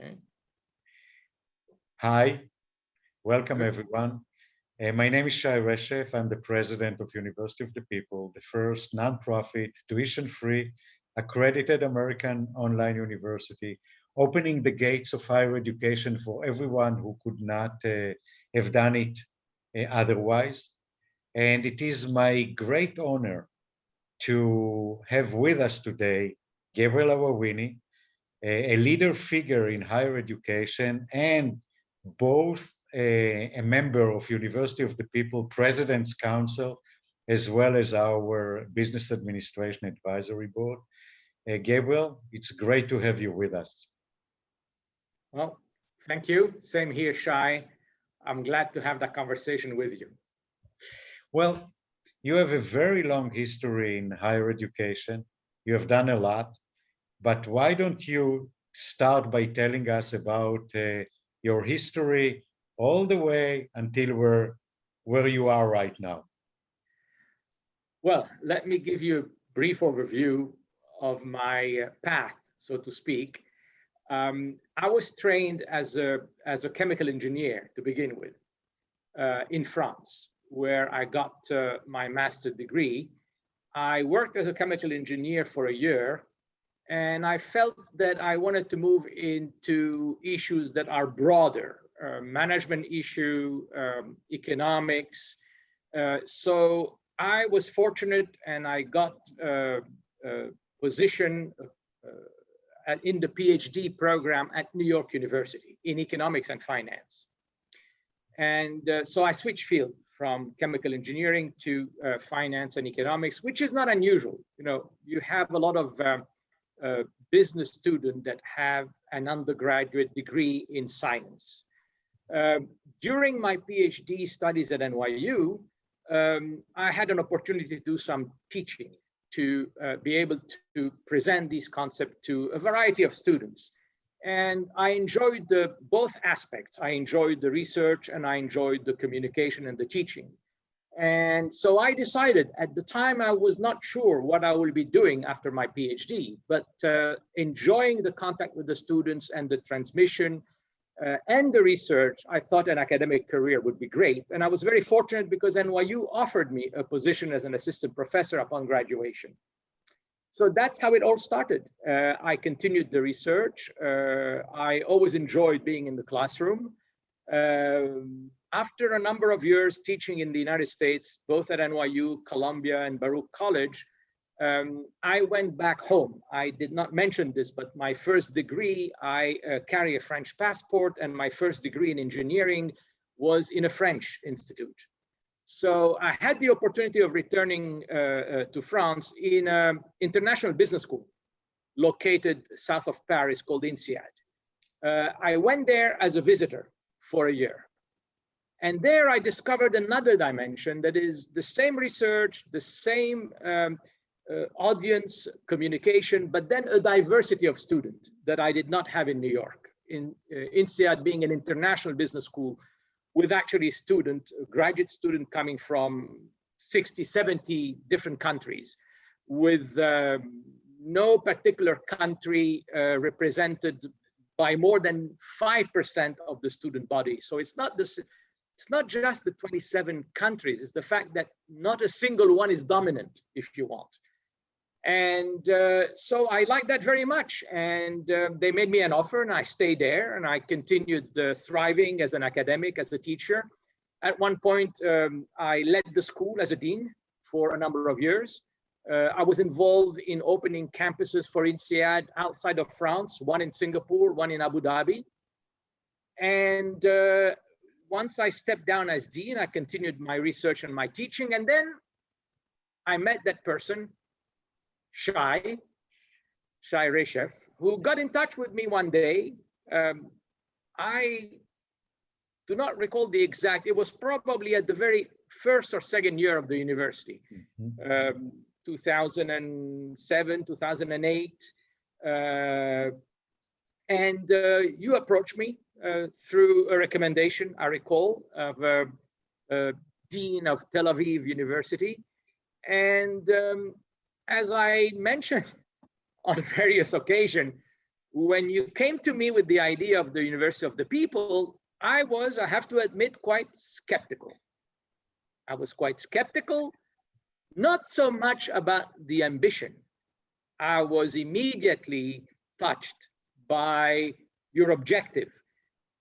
Okay. Hi, welcome everyone. My name is Shai Reshef. I'm the president of University of the People, the first nonprofit, tuition-free, accredited American online university, opening the gates of higher education for everyone who could not have done it otherwise. And it is my great honor to have with us today Gabriel Hawawini, a leader figure in higher education and both a member of University of the People President's Council, as well as our Business Administration Advisory Board. Gabriel, it's great to have you with us. Well, thank you. Same here, Shai. I'm glad to have that conversation with you. Well, you have a very long history in higher education. You have done a lot, but why don't you start by telling us about your history all the way until where you are right now? Well, let me give you a brief overview of my path, so to speak. I was trained as a chemical engineer to begin with in France, where I got my master's degree. I worked as a chemical engineer for a year, and I felt that I wanted to move into issues that are broader, management issue, economics. So I was fortunate and I got a position in the PhD program at New York University in economics and finance. And so I switched field from chemical engineering to finance and economics, which is not unusual. You know, you have a lot of business students that have an undergraduate degree in science. During my PhD studies at NYU, I had an opportunity to do some teaching to be able to present these concepts to a variety of students. And I enjoyed both aspects. I enjoyed the research and I enjoyed the communication and the teaching. And so I decided, at the time I was not sure what I will be doing after my PhD, but enjoying the contact with the students and the transmission and the research, I thought an academic career would be great. And I was very fortunate because NYU offered me a position as an assistant professor upon graduation. So that's how it all started. I continued the research. I always enjoyed being in the classroom. After a number of years teaching in the United States, both at NYU, Columbia, and Baruch College, I went back home. I did not mention this, but my first degree, I carry a French passport, and my first degree in engineering was in a French institute. So I had the opportunity of returning to France in an international business school located south of Paris called INSEAD. I went there as a visitor for a year. And there I discovered another dimension that is the same research, the same audience communication, but then a diversity of students that I did not have in New York. In INSEAD being an international business school with actually graduate student coming from 60, 70 different countries with no particular country represented by more than 5% of the student body. So it's not just the 27 countries, it's the fact that not a single one is dominant, if you want. And so I liked that very much. And they made me an offer and I stayed there and I continued thriving as an academic, as a teacher. At one point, I led the school as a dean for a number of years. I was involved in opening campuses for INSEAD outside of France, one in Singapore, one in Abu Dhabi. And once I stepped down as dean, I continued my research and my teaching. And then I met that person, Shai Reshef, who got in touch with me one day. I do not recall the exact, it was probably at the very first or second year of the university, 2007, 2008. And you approached me through a recommendation, I recall, of a dean of Tel Aviv University. And as I mentioned on various occasions, when you came to me with the idea of the University of the People, I have to admit, quite skeptical. I was quite skeptical, not so much about the ambition. I was immediately touched by your objective.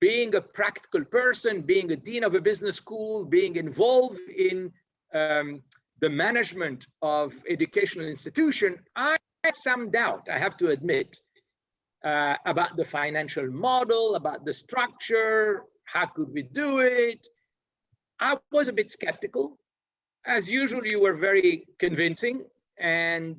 Being a practical person, being a dean of a business school, being involved in the management of educational institution, I had some doubt, I have to admit, about the financial model, about the structure, how could we do it? I was a bit skeptical. As usual, you were very convincing, and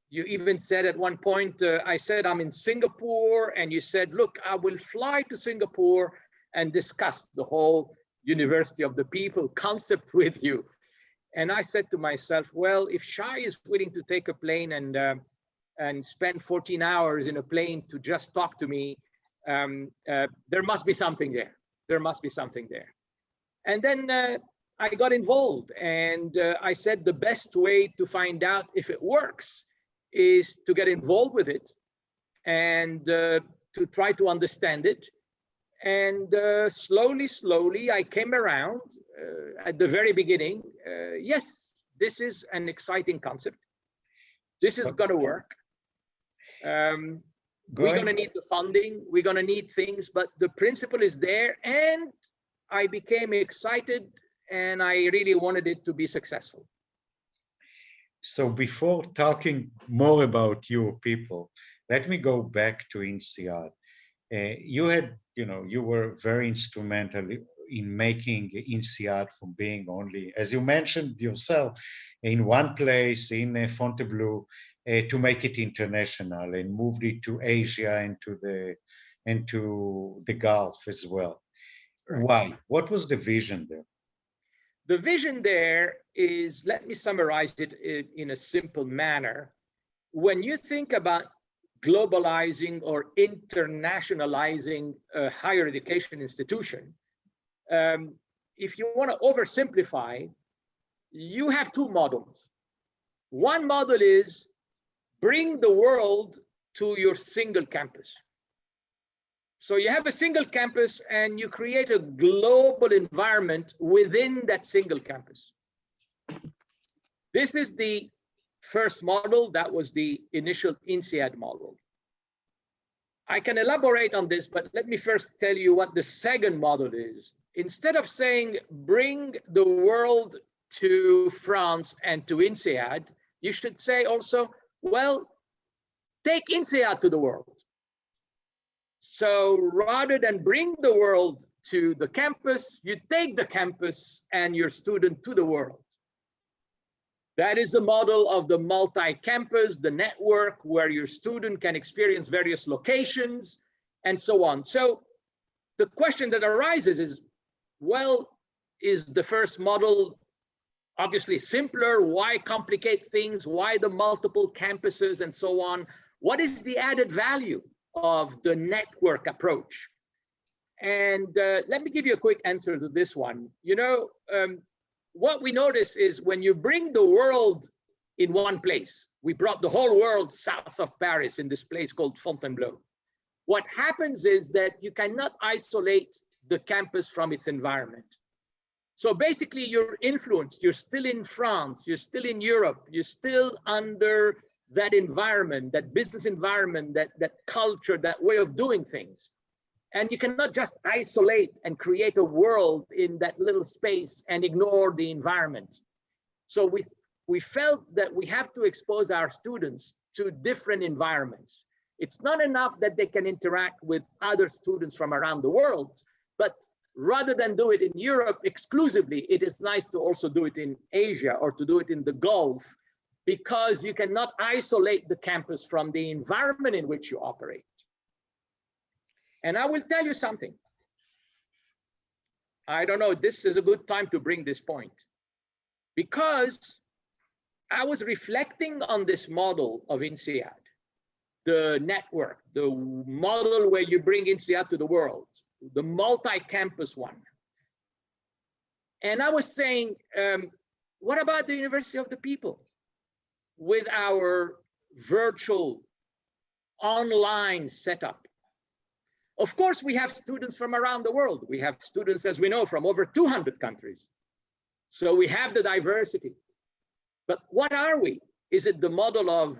you even said at one point, I said, I'm in Singapore, and you said, look, I will fly to Singapore and discuss the whole University of the People concept with you. And I said to myself, well, if Shai is willing to take a plane and spend 14 hours in a plane to just talk to me, there must be something there. There must be something there. And then I got involved, and I said the best way to find out if it works is to get involved with it and to try to understand it. And slowly, I came around at the very beginning. Yes, this is an exciting concept. This is going to work. We're going to need the funding. We're going to need things, but the principle is there. And I became excited, and I really wanted it to be successful. So before talking more about your people, let me go back to INSEAD. You were very instrumental in making INSEAD from being only, as you mentioned yourself, in one place in Fontainebleau, to make it international and moved it to Asia and to the Gulf as well. Right. Why? What was the vision there? The vision there is, let me summarize it in a simple manner. When you think about globalizing or internationalizing a higher education institution, if you want to oversimplify, you have two models. One model is bring the world to your single campus. So you have a single campus and you create a global environment within that single campus. This is the first model. That was the initial INSEAD model. I can elaborate on this, but let me first tell you what the second model is. Instead of saying, bring the world to France and to INSEAD, you should say also, well, take INSEAD to the world. So rather than bring the world to the campus, you take the campus and your student to the world. That is the model of the multi-campus, the network where your student can experience various locations and so on. So the question that arises is, well, is the first model obviously simpler? Why complicate things? Why the multiple campuses and so on? What is the added value of the network approach? And let me give you a quick answer to this one. What we notice is when you bring the world in one place, we brought the whole world south of Paris in this place called Fontainebleau. What happens is that you cannot isolate the campus from its environment. So basically you're influenced, you're still in France, you're still in Europe, you're still under that environment, that business environment, that culture, that way of doing things. And you cannot just isolate and create a world in that little space and ignore the environment. So we felt that we have to expose our students to different environments. It's not enough that they can interact with other students from around the world, but rather than do it in Europe exclusively, it is nice to also do it in Asia or to do it in the Gulf, because you cannot isolate the campus from the environment in which you operate. And I will tell you something. I don't know, this is a good time to bring this point, because I was reflecting on this model of INSEAD, the network, the model where you bring INSEAD to the world, the multi-campus one. And I was saying, what about the University of the People with our virtual online setup. Of course, we have students from around the world. We have students, as we know, from over 200 countries. So we have the diversity. But what are we? Is it the model of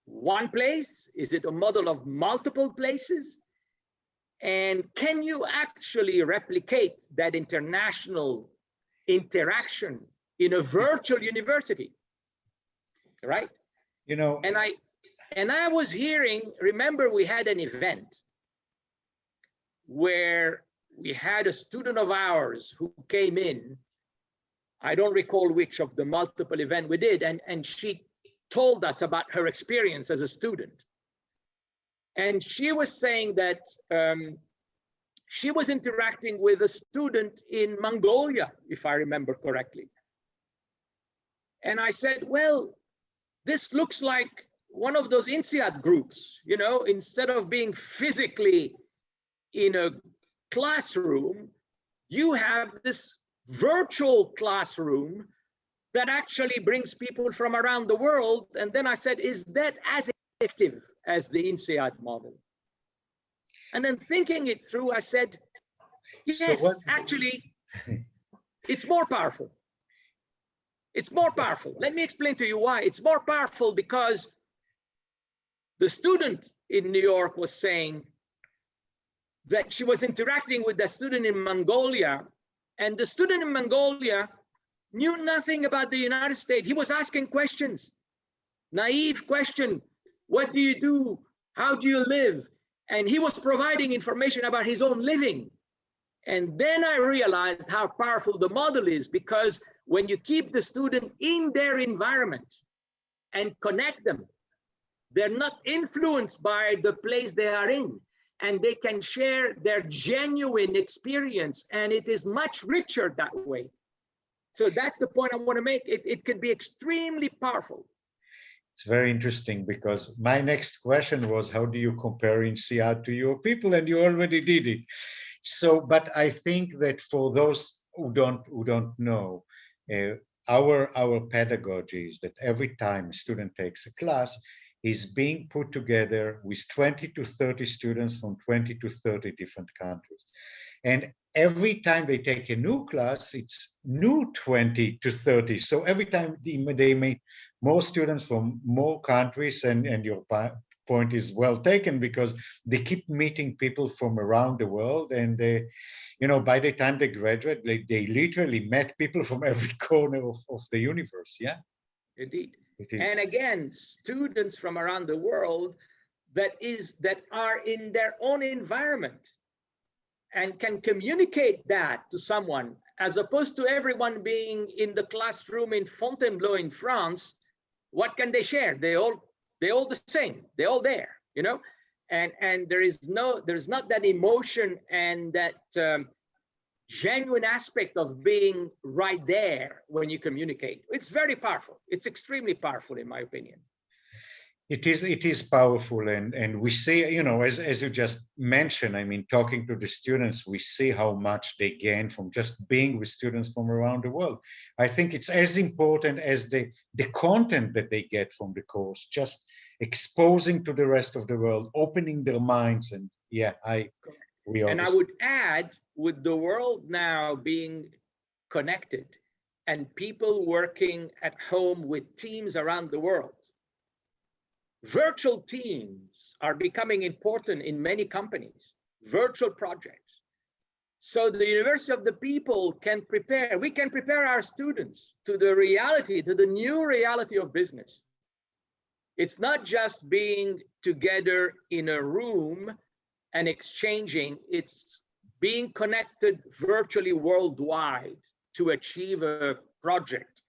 one place? Is it a model of multiple places? And can you actually replicate that international interaction in a virtual university? Right? You know, and I was hearing, remember we had an event where we had a student of ours who came in. I don't recall which of the multiple events we did, and she told us about her experience as a student. And she was saying that she was interacting with a student in Mongolia, if I remember correctly. And I said, well, this looks like one of those INSEAD groups, you know, instead of being physically in a classroom, you have this virtual classroom that actually brings people from around the world. And then I said, is that as effective as the INSEAD model? And then thinking it through, I said, yes, so actually, it's more powerful. It's more powerful. Let me explain to you why. It's more powerful because the student in New York was saying that she was interacting with the student in Mongolia, and the student in Mongolia knew nothing about the United States. He was asking questions, naive question. What do you do? How do you live? And he was providing information about his own living. And then I realized how powerful the model is, because when you keep the student in their environment and connect them, they're not influenced by the place they are in, and they can share their genuine experience, and it is much richer that way. So that's the point I want to make. It can be extremely powerful. It's very interesting, because my next question was, how do you compare INSEAD to your people? And you already did it. So, but I think that for those who don't know, our pedagogy is that every time a student takes a class, is being put together with 20 to 30 students from 20 to 30 different countries. And every time they take a new class, it's new 20 to 30. So every time they make more students from more countries, and your point is well taken, because they keep meeting people from around the world. And you know, by the time they graduate, they literally met people from every corner of the universe. Yeah, indeed. And again, students from around the world that are in their own environment and can communicate that to someone, as opposed to everyone being in the classroom in Fontainebleau in France. What can they share? They all the same. They're all there, you know. And there's not that emotion and that genuine aspect of being right there when you communicate. It's very powerful. It's extremely powerful, in my opinion. It is powerful, and we see, you know, as you just mentioned, I mean, talking to the students, we see how much they gain from just being with students from around the world. I think it's as important as the content that they get from the course, just exposing to the rest of the world, opening their minds. And yeah, I would add, with the world now being connected and people working at home with teams around the world, virtual teams are becoming important in many companies, virtual projects. So the University of the People we can prepare our students to the new reality of business. It's not just being together in a room and exchanging, it's being connected virtually worldwide to achieve a project.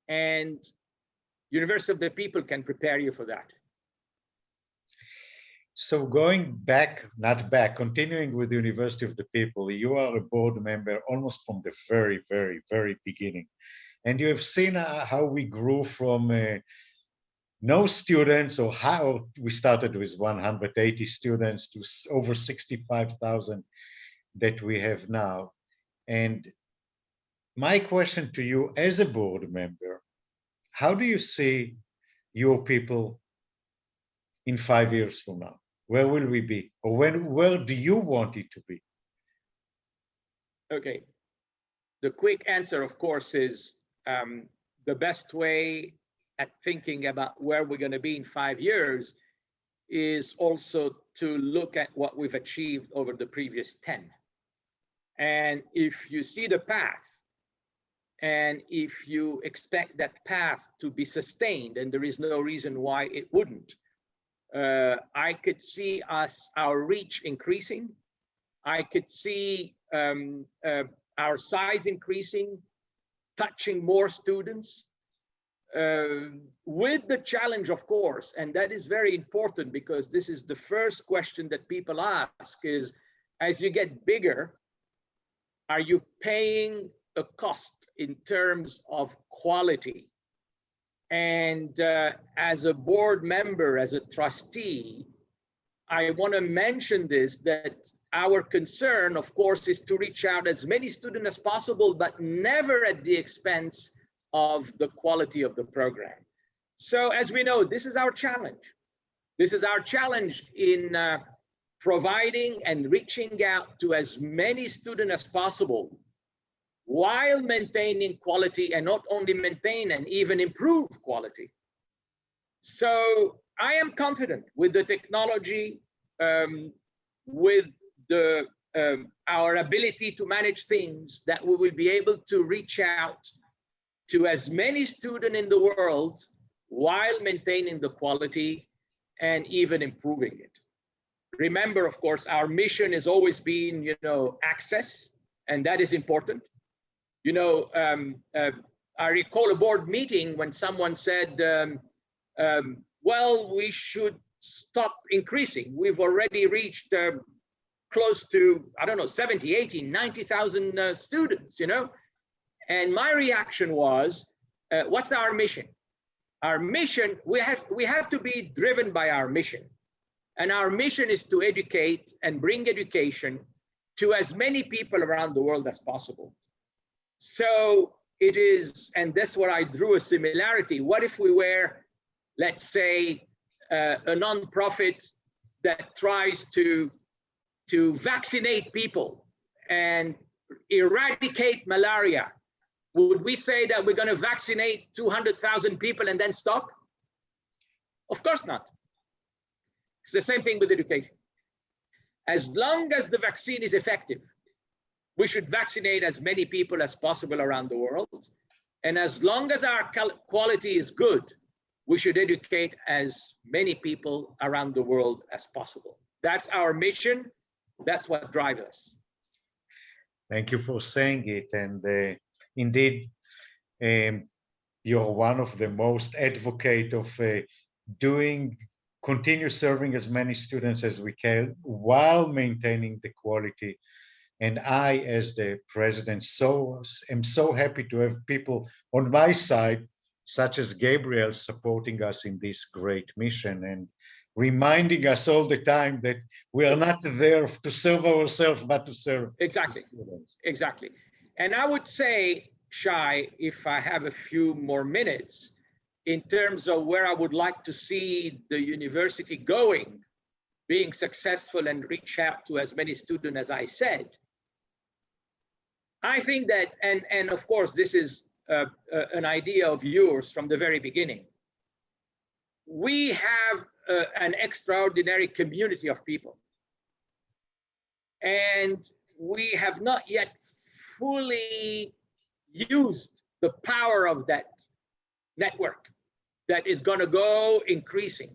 And University of the People can prepare you for that. So continuing with the University of the People, you are a board member almost from the very, very, very beginning. And you have seen how we grew from no students, or how we started with 180 students to over 65,000 that we have now. And my question to you as a board member, how do you see your people in 5 years from now? Where will we be? Or where do you want it to be? Okay. The quick answer, of course, is the best way at thinking about where we're going to be in 5 years is also to look at what we've achieved over the previous 10. And if you see the path, and if you expect that path to be sustained, and there is no reason why it wouldn't, I could see our reach increasing. I could see our size increasing, touching more students, with the challenge, of course, and that is very important because this is the first question that people ask is, as you get bigger, are you paying a cost in terms of quality? And as a board member, as a trustee, I want to mention this, that our concern, of course, is to reach out as many students as possible, but never at the expense of the quality of the program. So as we know, this is our challenge. This is our challenge in providing and reaching out to as many students as possible while maintaining quality, and not only maintain and even improve quality. So I am confident with the technology, with our ability to manage things, that we will be able to reach out to as many students in the world while maintaining the quality and even improving it. Remember, of course, our mission has always been, access, and that is important. I recall a board meeting when someone said, well, we should stop increasing. We've already reached close to, 70, 80, 90,000 students, And my reaction was, what's our mission? Our mission, we have to be driven by our mission. And our mission is to educate and bring education to as many people around the world as possible. So it is, and that's where I drew a similarity. What if we were, let's say, a nonprofit that tries to vaccinate people and eradicate malaria? Would we say that we're going to vaccinate 200,000 people and then stop? Of course not. It's the same thing with education. As long as the vaccine is effective, we should vaccinate as many people as possible around the world. And as long as our quality is good, we should educate as many people around the world as possible. That's our mission. That's what drives us. Thank you for saying it. And indeed, you're one of the most advocate of continue serving as many students as we can while maintaining the quality. And I, as the president, am so happy to have people on my side, such as Gabriel, supporting us in this great mission and reminding us all the time that we are not there to serve ourselves, but to serve exactly. students. Exactly. And I would say, Shai, if I have a few more minutes, in terms of where I would like to see the university going, being successful and reach out to as many students as I said, I think that, and of course, this is an idea of yours from the very beginning. We have an extraordinary community of people. And we have not yet fully used the power of that network that is going to go increasing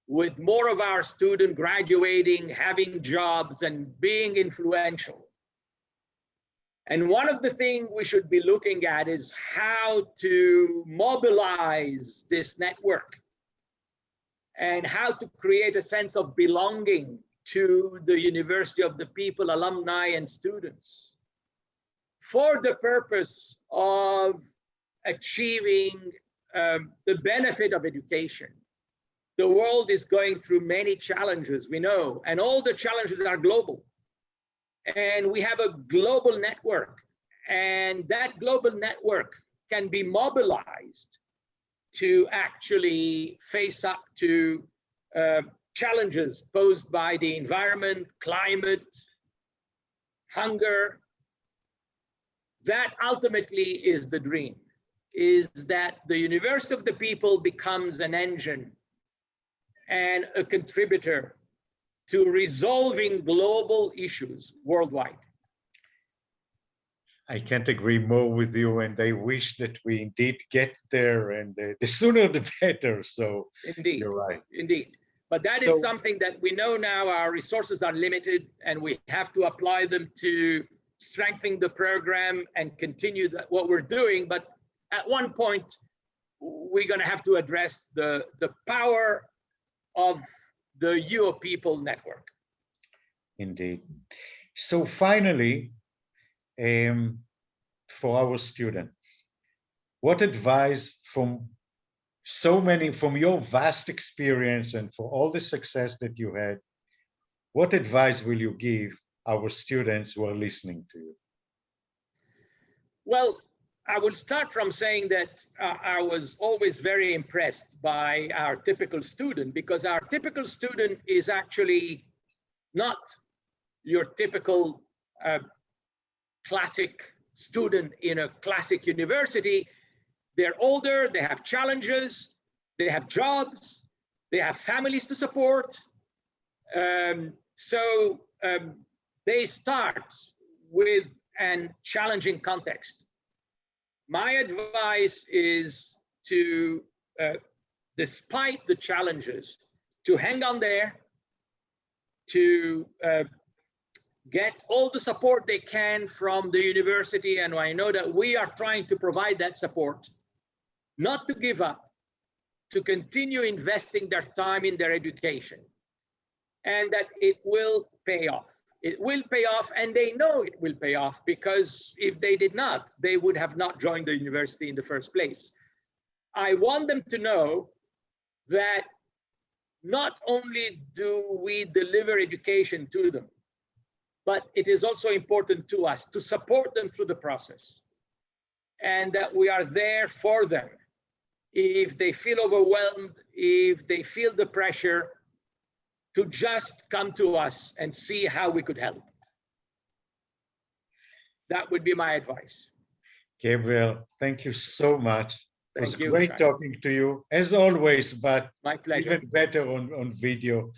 with more of our students graduating, having jobs, and being influential. And one of the things we should be looking at is how to mobilize this network and how to create a sense of belonging to the University of the People, alumni and students, for the purpose of achieving the benefit of education. The world is going through many challenges, we know, and all the challenges are global. And we have a global network, and that global network can be mobilized to actually face up to challenges posed by the environment, climate, hunger. That ultimately is the dream, is that the University of the People becomes an engine and a contributor to resolving global issues worldwide. I can't agree more with you, and I wish that we indeed get there, and the sooner the better. So Indeed, you're right. Indeed. But that is something that we know now our resources are limited, and we have to apply them to strengthen the program and continue what we're doing. But at one point, we're going to have to address the power of the UoPeople network. Indeed. So finally, for our students, what advice from your vast experience and for all the success that you had, what advice will you give our students who are listening to you? Well, I will start from saying that I was always very impressed by our typical student, because our typical student is actually not your typical classic student in a classic university. They're older, they have challenges, they have jobs, they have families to support. So they start with a challenging context. My advice is to, despite the challenges, to hang on there, to get all the support they can from the university, and I know that we are trying to provide that support, not to give up, to continue investing their time in their education, and that it will pay off. It will pay off, and they know it will pay off, because if they did not, they would have not joined the university in the first place. I want them to know that not only do we deliver education to them, but it is also important to us to support them through the process, and that we are there for them. If they feel overwhelmed, if they feel the pressure, to just come to us and see how we could help. That would be my advice. Gabriel, thank you so much. It was great Shai. talking to you, as always, but my pleasure. Even better on video.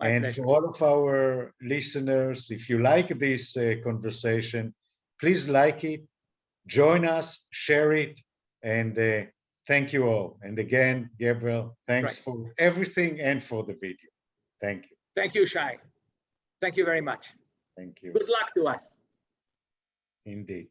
My pleasure. For all of our listeners, if you like this conversation, please like it, join us, share it, and thank you all. And again, Gabriel, thanks for everything and for the video. Thank you. Thank you, Shai. Thank you very much. Thank you. Good luck to us. Indeed.